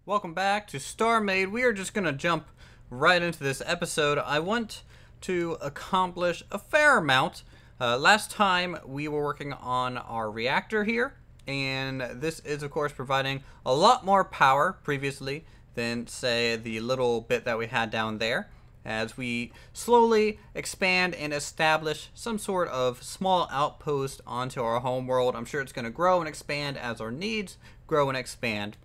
Welcome back to StarMade. We are just going to jump right into this episode. I want to accomplish a fair amount. Last time we were working on our reactor here, and this is of course providing a lot more power previously than say the little bit that we had down there. As we slowly expand and establish some sort of small outpost onto our home world, I'm sure it's going to grow and expand as our needs grow and expand.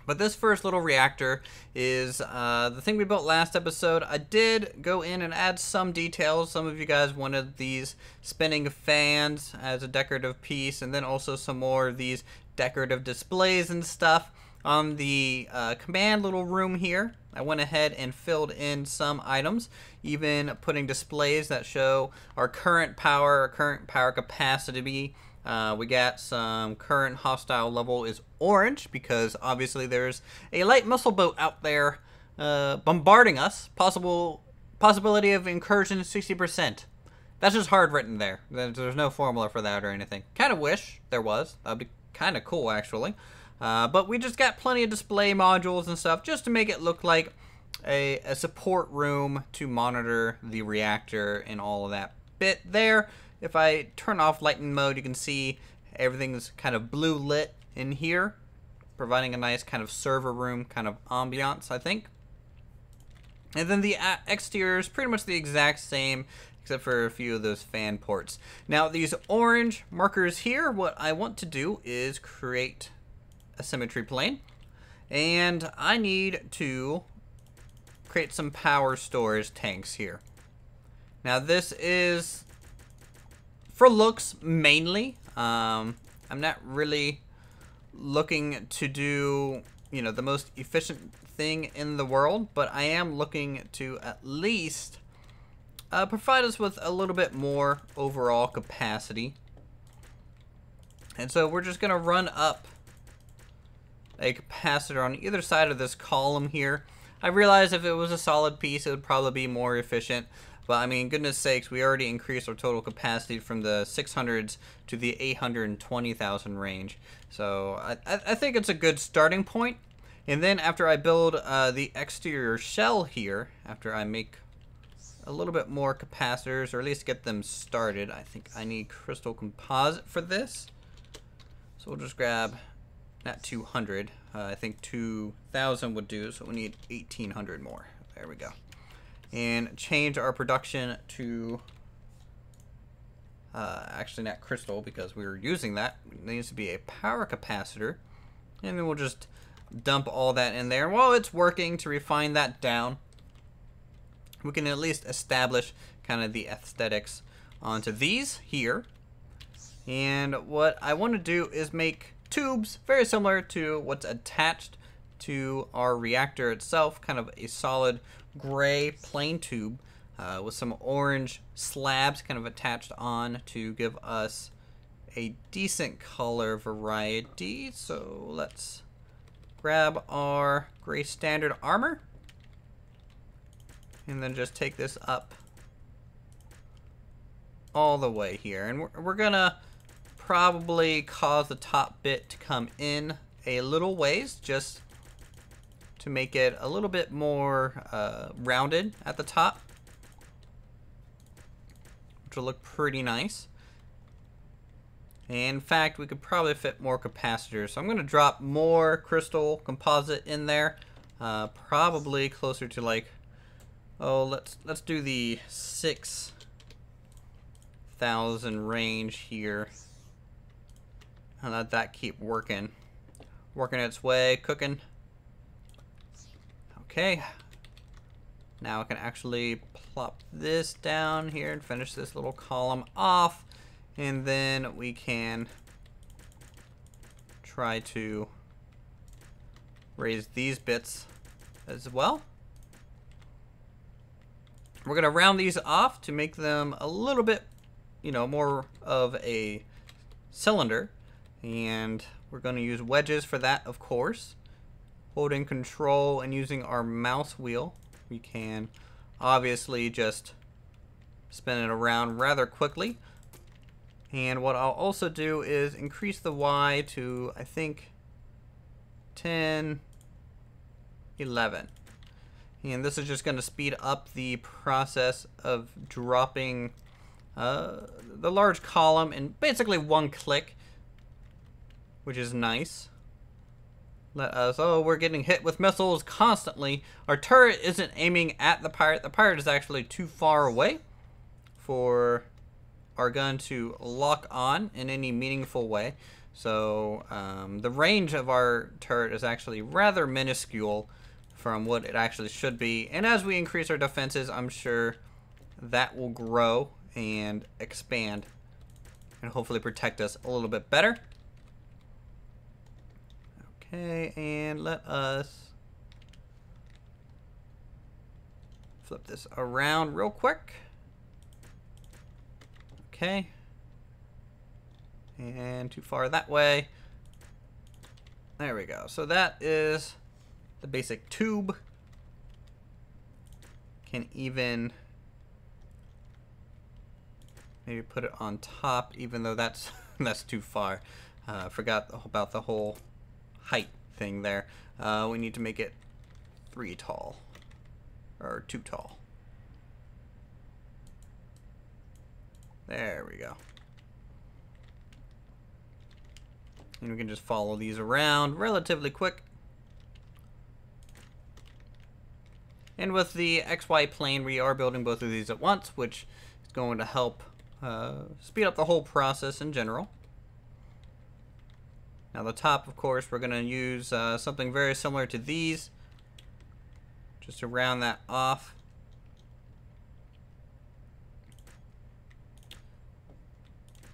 But this first little reactor is the thing we built last episode. I did go in and add some details. Some of you guys wanted these spinning fans as a decorative piece, and then also some more of these decorative displays and stuff. On the command little room here, I went ahead and filled in some items, even putting displays that show our current power capacity. We got some current hostile level is orange because obviously there's a light missile boat out there bombarding us. Possibility of incursion 60%. That's just hard written there. There's no formula for that or anything. Kind of wish there was. That'd be kind of cool actually. But we just got plenty of display modules and stuff just to make it look like a support room to monitor the reactor and all of that bit there. If I turn off lighting mode, you can see everything's kind of blue lit in here, providing a nice kind of server room kind of ambiance, I think. And then the exterior is pretty much the exact same, except for a few of those fan ports. Now, these orange markers here, what I want to do is create a symmetry plane. And I need to create some power storage tanks here. Now, this is for looks mainly. I'm not really looking to do, the most efficient thing in the world, but I am looking to at least provide us with a little bit more overall capacity. And so we're just gonna run up a capacitor on either side of this column here. I realize if it was a solid piece, it would probably be more efficient. But I mean, goodness sakes, we already increased our total capacity from the 600s to the 820,000 range. So I think it's a good starting point. And then after I build the exterior shell here, after I make a little bit more capacitors, or at least get them started, I think I need crystal composite for this. So we'll just grab, not 200, I think 2,000 would do, so we need 1,800 more. There we go. And change our production to, actually not crystal because we were using that. It needs to be a power capacitor. And then we'll just dump all that in there. While it's working to refine that down, we can at least establish kind of the aesthetics onto these here. And what I want to do is make tubes very similar to what's attached to our reactor itself, kind of a solid gray plain tube with some orange slabs kind of attached on to give us a decent color variety. So let's grab our gray standard armor and then just take this up all the way here. And we're gonna probably cause the top bit to come in a little ways just to make it a little bit more rounded at the top, which will look pretty nice. And in fact, we could probably fit more capacitors. So I'm going to drop more crystal composite in there, probably closer to like, oh, let's do the 6,000 range here, and let that keep working its way, cooking. Okay, now I can actually plop this down here and finish this little column off, and then we can try to raise these bits as well. We're gonna round these off to make them a little bit, more of a cylinder, and we're gonna use wedges for that, of course. Holding control and using our mouse wheel, we can obviously just spin it around rather quickly. And what I'll also do is increase the Y to, I think, 10, 11. And this is just going to speed up the process of dropping the large column in basically one click, which is nice. Oh, we're getting hit with missiles constantly. Our turret isn't aiming at the pirate. The pirate is actually too far away for our gun to lock on in any meaningful way. So the range of our turret is actually rather minuscule from what it actually should be. And as we increase our defenses, I'm sure that will grow and expand and hopefully protect us a little bit better. Okay, and let us flip this around real quick. Okay. And too far that way. There we go. So that is the basic tube. Can even maybe put it on top, even though that's too far. Forgot about the whole height thing there. We need to make it 3 tall, or 2 tall. There we go. And we can just follow these around relatively quick. And with the XY plane, we are building both of these at once, which is going to help speed up the whole process in general. Now the top, of course, we're going to use something very similar to these, just to round that off.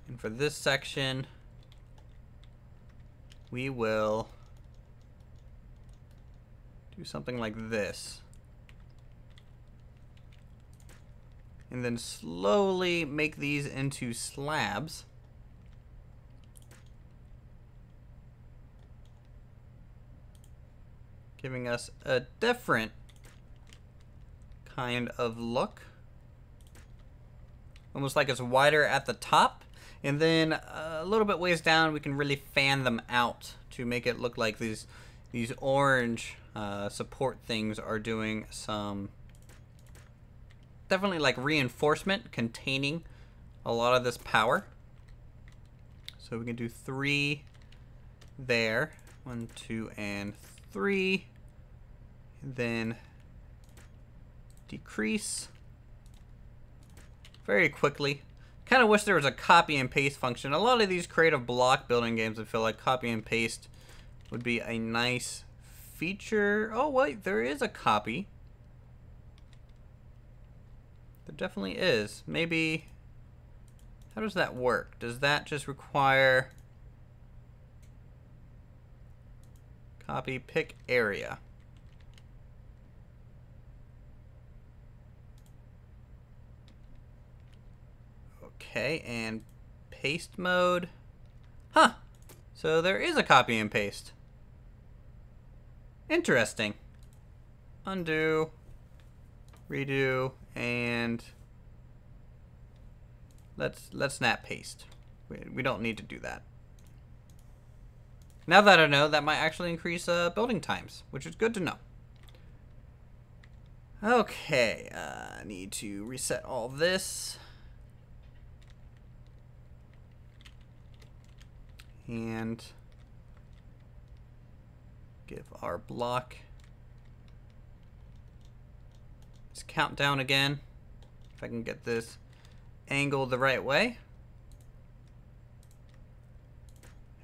And for this section, we will do something like this. And then slowly make these into slabs. Giving us a different kind of look. Almost like it's wider at the top. And then a little bit ways down, we can really fan them out to make it look like these orange support things are doing some definitely like reinforcement containing a lot of this power. So we can do 3 there. 1, 2, and 3. And then decrease very quickly. Kind of wish there was a copy and paste function. A lot of these creative block building games, I feel like copy and paste would be a nice feature. Oh wait, there is a copy. There definitely is. Maybe, how does that work? Does that just require copy, pick area? Okay, and paste mode. Huh. So there is a copy and paste. Interesting. Undo, redo, and let's snap paste. We don't need to do that. Now that I know, that might actually increase building times, which is good to know. Okay, I need to reset all this. And give our block its countdown again. If I can get this angled the right way.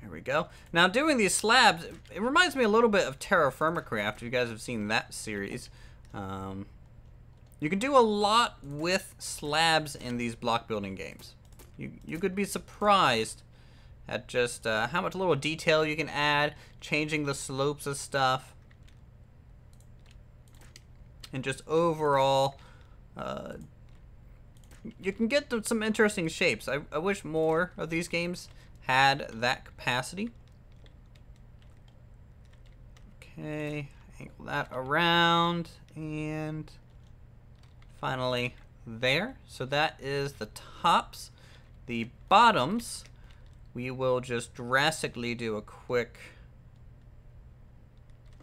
There we go. Now doing these slabs, it reminds me a little bit of Terra Firma Craft, if you guys have seen that series. You can do a lot with slabs in these block building games. You could be surprised at just how much little detail you can add, changing the slopes of stuff, and just overall, you can get some interesting shapes. I wish more of these games had that capacity. Okay, angle that around, and finally there. So that is the tops. The bottoms, we will just drastically do a quick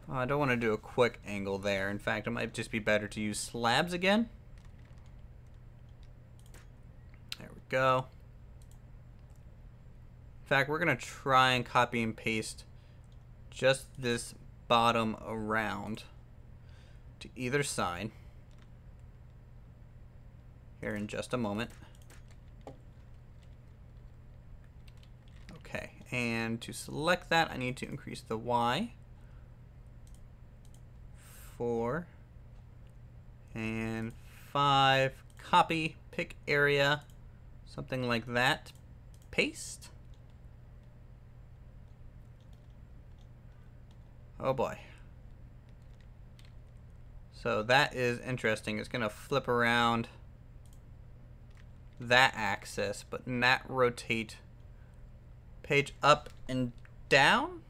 Oh, I don't want to do a quick angle there. In fact, it might just be better to use slabs again. There we go. In fact, we're going to try and copy and paste just this bottom around to either side here in just a moment. Okay, and to select that, I need to increase the Y. 4 and 5. Copy, pick area, something like that. Paste. Oh boy. So that is interesting. It's going to flip around that axis, but not rotate page up and down.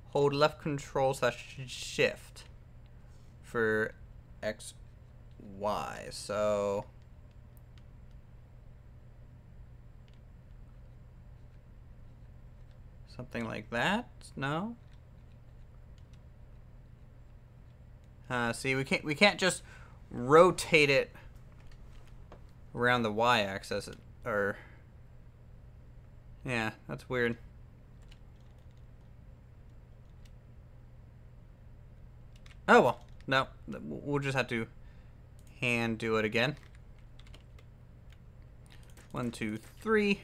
Hold left control / shift for X, Y. So something like that. No. See, we can't just rotate it around the Y-axis, or yeah, that's weird. Oh well, no, we'll just have to hand do it again. 1, 2, 3.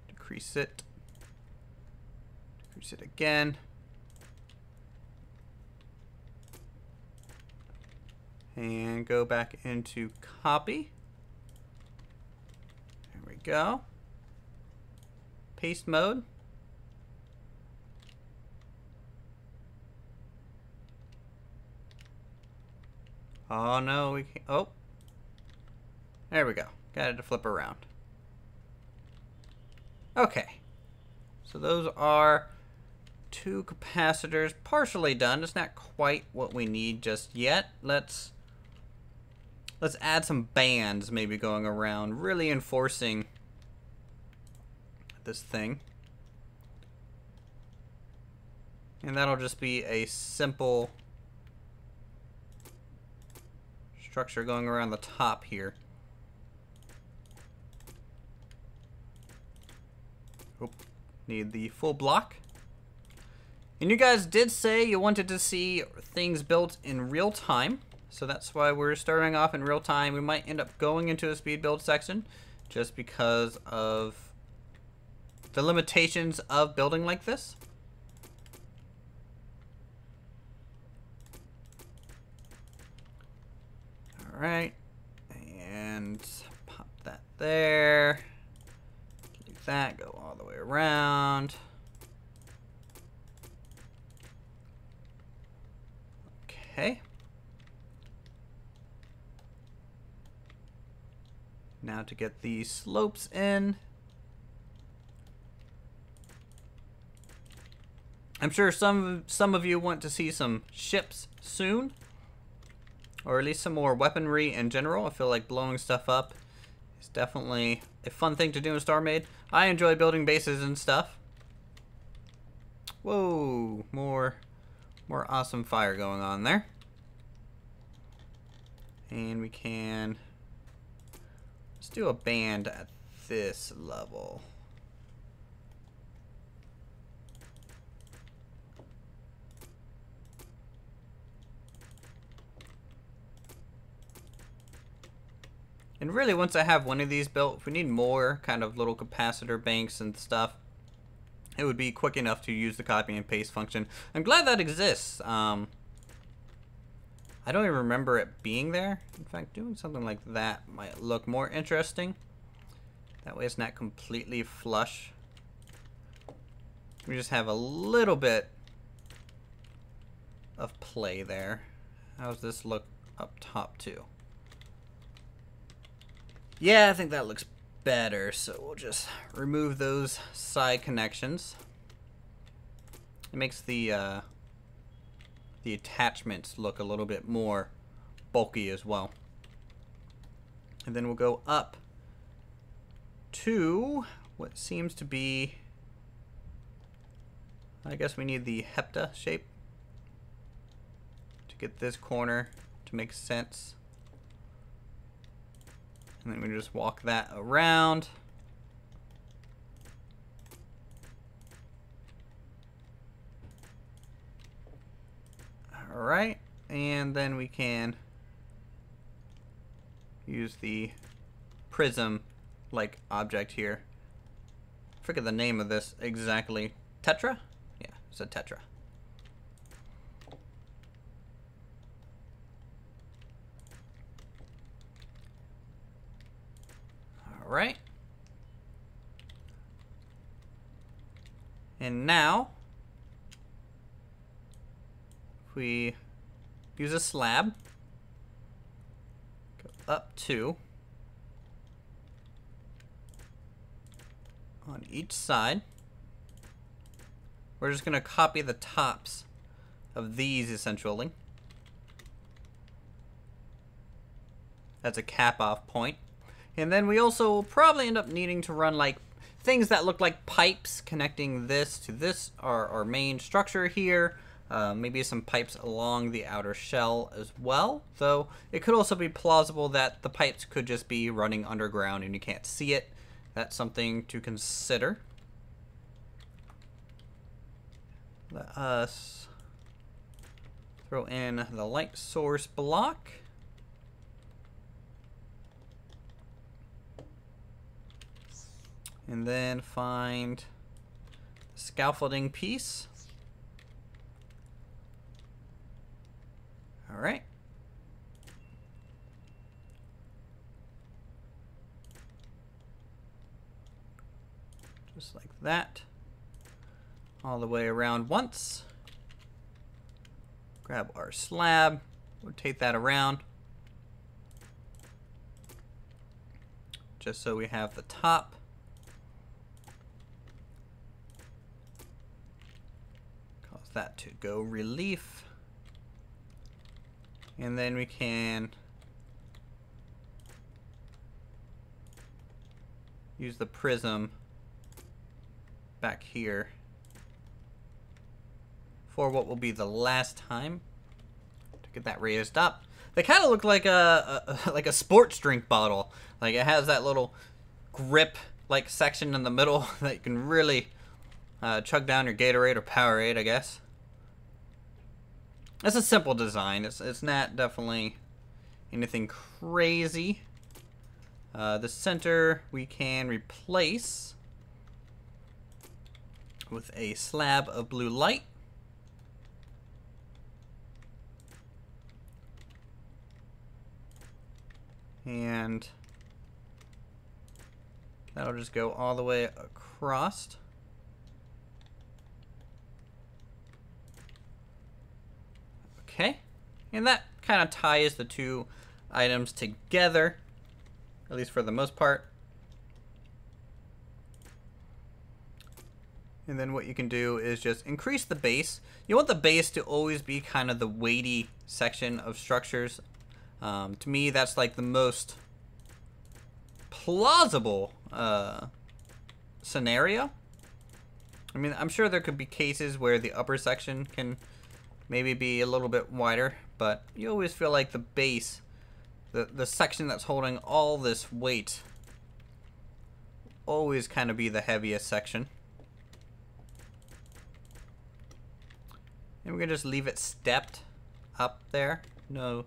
Decrease it. Decrease it again. And go back into copy. There we go. Paste mode. Oh no, we can't. Oh. There we go. Got it to flip around. Okay. So those are 2 capacitors partially done. It's not quite what we need just yet. Let's add some bands maybe going around, really enforcing this thing. And that'll just be a simple structure going around the top here. Oop, need the full block. And you guys did say you wanted to see things built in real time, so that's why we're starting off in real time. We might end up going into a speed build section just because of the limitations of building like this. Alright, and pop that there. Do that, go all the way around. Okay. Now to get the slopes in. I'm sure some of you want to see some ships soon, or at least some more weaponry in general. I feel like blowing stuff up is definitely a fun thing to do in StarMade. I enjoy building bases and stuff. Whoa, more awesome fire going on there. And we can, let's do a band at this level. And really, once I have one of these built, if we need more kind of little capacitor banks and stuff, it would be quick enough to use the copy and paste function. I'm glad that exists. I don't even remember it being there. In fact, doing something like that might look more interesting. That way it's not completely flush. We just have a little bit of play there. How does this look up top too? Yeah, I think that looks better. So we'll just remove those side connections. It makes the attachments look a little bit more bulky as well. And then we'll go up to what seems to be I guess we need the hepta shape to get this corner to make sense. And then we just walk that around. Alright, and then we can use the prism-like object here. I forget the name of this exactly. Tetra? Yeah, it's a tetra. Alright. And now, if we use a slab, go up 2 on each side. We're just going to copy the tops of these essentially. That's a cap off point. And then we also will probably end up needing to run like things that look like pipes connecting this to this, our main structure here. Maybe some pipes along the outer shell as well. Though it could also be plausible that the pipes could just be running underground and you can't see it. That's something to consider. Let us throw in the light source block. And then find the scaffolding piece. All right. Just like that. All the way around once. Grab our slab, rotate that around. Just so we have the top. Cause that to go relief. And then we can use the prism back here for what will be the last time to get that raised up. They kind of look like a sports drink bottle. Like it has that little grip like section in the middle that you can really chug down your Gatorade or Powerade, I guess. It's a simple design. It's not definitely anything crazy. The center we can replace with a slab of blue light. And that'll just go all the way across. Okay, and that kind of ties the two items together, at least for the most part. And then what you can do is just increase the base. You want the base to always be kind of the weighty section of structures. To me, that's like the most plausible scenario. I mean, I'm sure there could be cases where the upper section can maybe be a little bit wider, but you always feel like the base, the section that's holding all this weight, always kind of be the heaviest section. And we're gonna just leave it stepped up there. No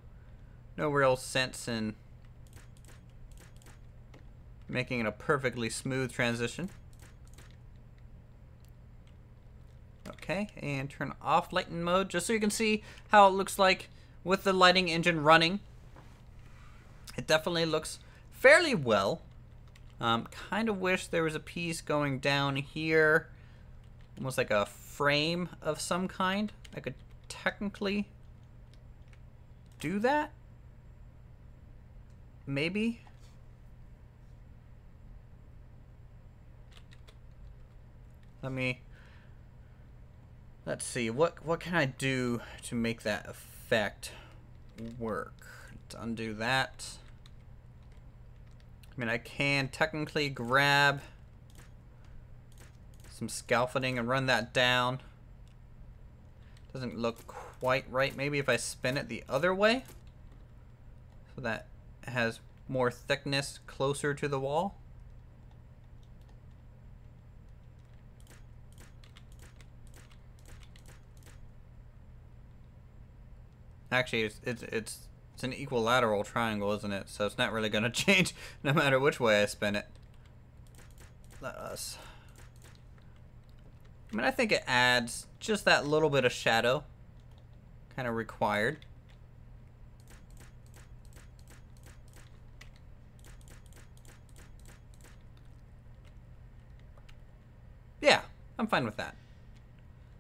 real sense in making it a perfectly smooth transition. Okay, and turn off lighting mode just so you can see how it looks like with the lighting engine running. It definitely looks fairly well. Kind of wish there was a piece going down here, almost like a frame of some kind. I could technically do that. Maybe. Let's see, what can I do to make that effect work? Let's undo that. I mean, I can technically grab some scaffolding and run that down. Doesn't look quite right. Maybe if I spin it the other way, so that it has more thickness closer to the wall. Actually, it's an equilateral triangle, isn't it? So it's not really going to change no matter which way I spin it. Let us... I mean, I think it adds just that little bit of shadow, kind of required. Yeah, I'm fine with that.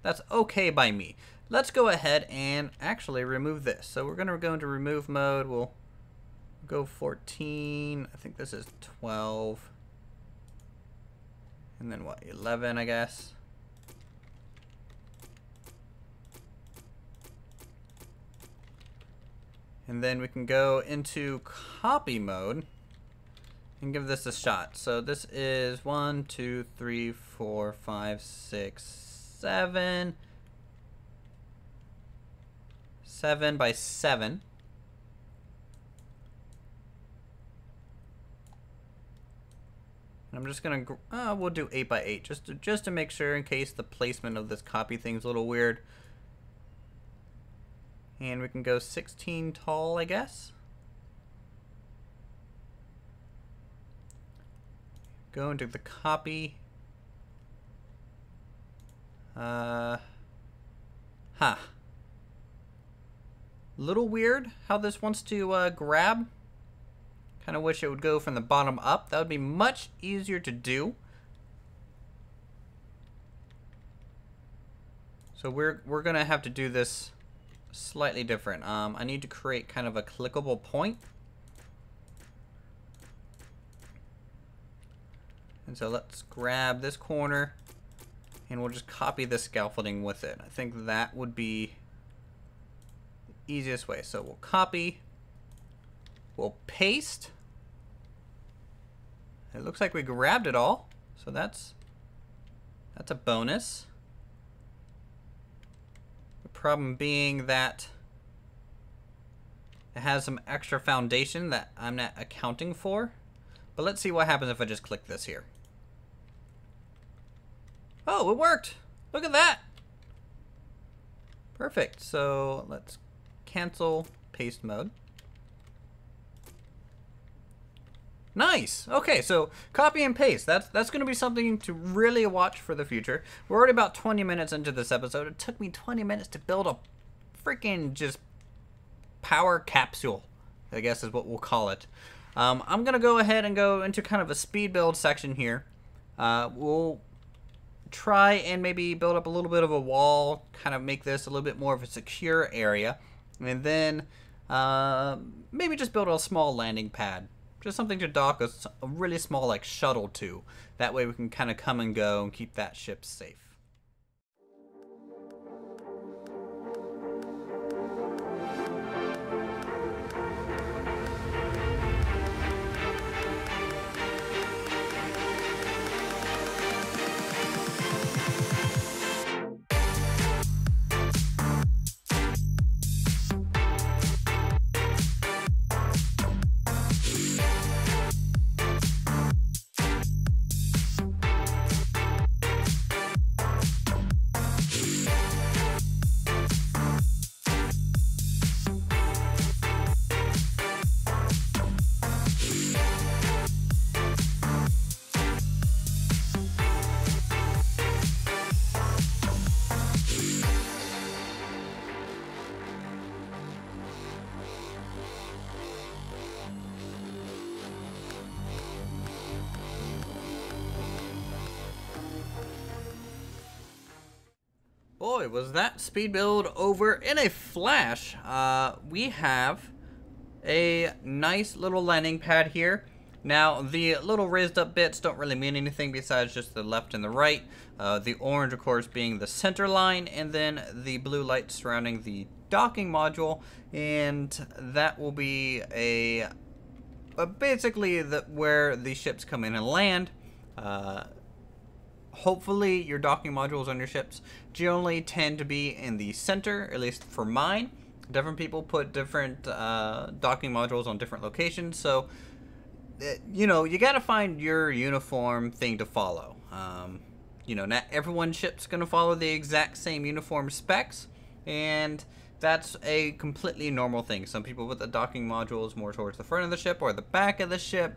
That's okay by me. Let's go ahead and actually remove this. So we're going to go into remove mode. We'll go 14. I think this is 12. And then what, 11, I guess. And then we can go into copy mode and give this a shot. So this is 1, 2, 3, 4, 5, 6, 7. 7 by 7. And I'm just gonna we'll do 8 by 8 just to make sure, in case the placement of this copy thing's a little weird. And we can go 16 tall, I guess. Go into the copy. Little weird how this wants to grab. Kind of wish it would go from the bottom up. That would be much easier to do. So we're gonna have to do this slightly different. I need to create kind of a clickable point. And so let's grab this corner and we'll just copy this scaffolding with it. I think that would be the easiest way. So we'll copy, we'll paste. It looks like we grabbed it all. So that's a bonus. The problem being that it has some extra foundation that I'm not accounting for. But let's see what happens if I just click this here. Oh, it worked! Look at that! Perfect. So let's cancel paste mode. Nice! Okay, so copy and paste. That's going to be something to really watch for the future. We're already about 20 minutes into this episode. It took me 20 minutes to build a freaking just power capsule, I guess is what we'll call it. I'm going to go ahead and go into kind of a speed build section here. We'll try and maybe build up a little bit of a wall, kind of make this a little bit more of a secure area. And then maybe just build a small landing pad. Just something to dock a really small like shuttle to. That way we can kind of come and go and keep that ship safe. Boy, was that speed build over in a flash. We have a nice little landing pad here. Now, the little raised up bits don't really mean anything besides just the left and the right. The orange, of course, being the center line, and then the blue light surrounding the docking module. And that will be basically where the ships come in and land. hopefully your docking modules on your ships generally tend to be in the center, at least for mine. Different people put different docking modules on different locations, so you know, you gotta find your uniform thing to follow. You know, not everyone's ship's gonna follow the exact same uniform specs, and that's a completely normal thing. Some people put the docking modules more towards the front of the ship or the back of the ship,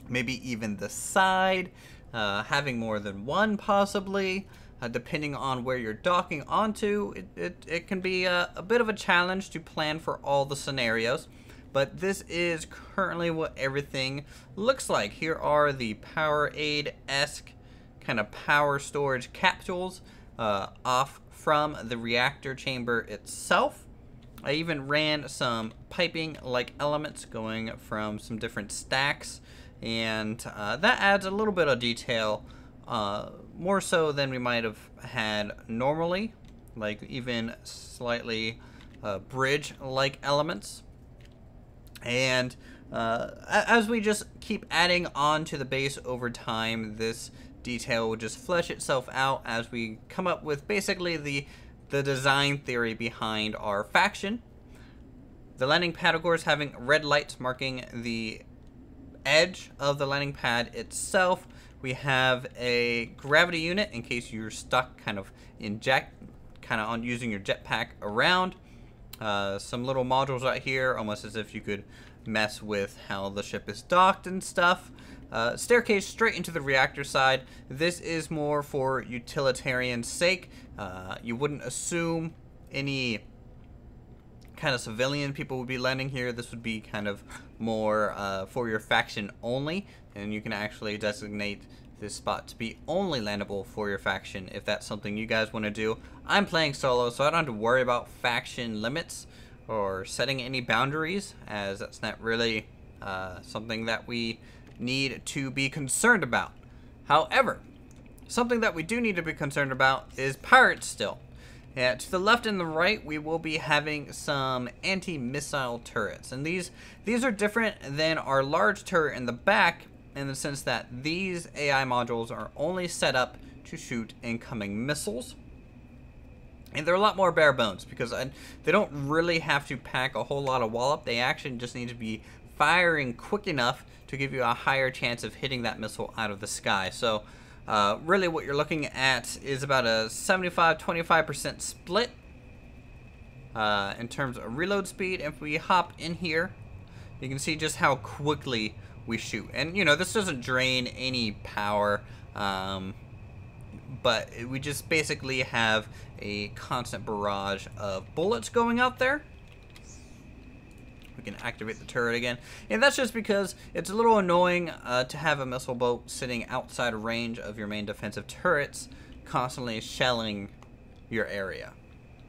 maybe even the side, having more than one possibly, depending on where you're docking onto. It can be a bit of a challenge to plan for all the scenarios, but this is currently what everything looks like. Here are the Powerade-esque kind of power storage capsules off from the reactor chamber itself. I even ran some piping like elements going from some different stacks, and that adds a little bit of detail, more so than we might have had normally, like even slightly bridge like elements. And as we just keep adding on to the base over time, this detail will just flesh itself out as we come up with basically the design theory behind our faction. The landing pad, of course, having red lights marking the edge of the landing pad itself. We have a gravity unit in case you're stuck kind of on using your jetpack around. Some little modules right here, almost as if you could mess with how the ship is docked and stuff. Staircase straight into the reactor side. This is more for utilitarian sake. You wouldn't assume any kind of civilian people would be landing here. This would be kind of more for your faction only, and you can actually designate this spot to be only landable for your faction if that's something you guys want to do. I'm playing solo, so I don't have to worry about faction limits or setting any boundaries, as that's not really something that we need to be concerned about. However, something that we do need to be concerned about is pirates still. To the left and the right, we will be having some anti-missile turrets, and these are different than our large turret in the back, in the sense that these AI modules are only set up to shoot incoming missiles. And they're a lot more bare bones, because they don't really have to pack a whole lot of wallop. They actually just need to be firing quick enough to give you a higher chance of hitting that missile out of the sky. So really what you're looking at is about a 75-25% split in terms of reload speed. If we hop in here, you can see just how quickly we shoot. And you know, this doesn't drain any power, but we just basically have a constant barrage of bullets going out there. We can activate the turret again, and that's just because it's a little annoying to have a missile boat sitting outside of range of your main defensive turrets, constantly shelling your area.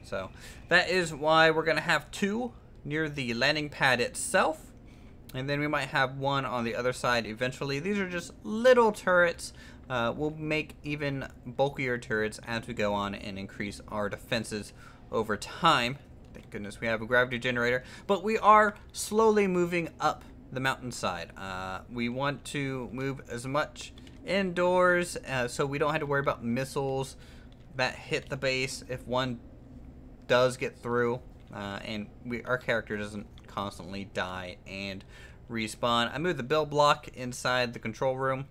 So that is why we're going to have two near the landing pad itself, and then we might have one on the other side eventually. These are just little turrets. We'll make even bulkier turrets as we go on and increase our defenses over time. Thank goodness we have a gravity generator. But we are slowly moving up the mountainside. We want to move as much indoors so we don't have to worry about missiles that hit the base if one does get through. And our character doesn't constantly die and respawn. I moved the build block inside the control room,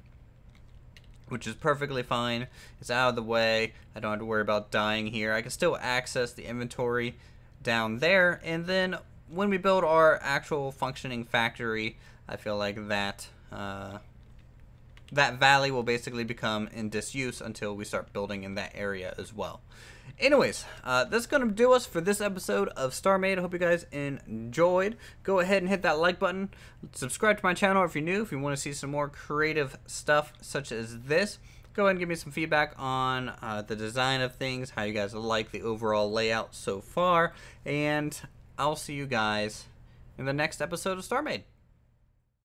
which is perfectly fine. It's out of the way. I don't have to worry about dying here. I can still access the inventory down there, and then when we build our actual functioning factory, I feel like that that valley will basically become in disuse until we start building in that area as well. Anyways, that's going to do us for this episode of StarMade. I hope you guys enjoyed. Go ahead and hit that like button. Subscribe to my channel if you're new. If you want to see some more creative stuff such as this, go ahead and give me some feedback on the design of things, how you guys like the overall layout so far, and I'll see you guys in the next episode of StarMade.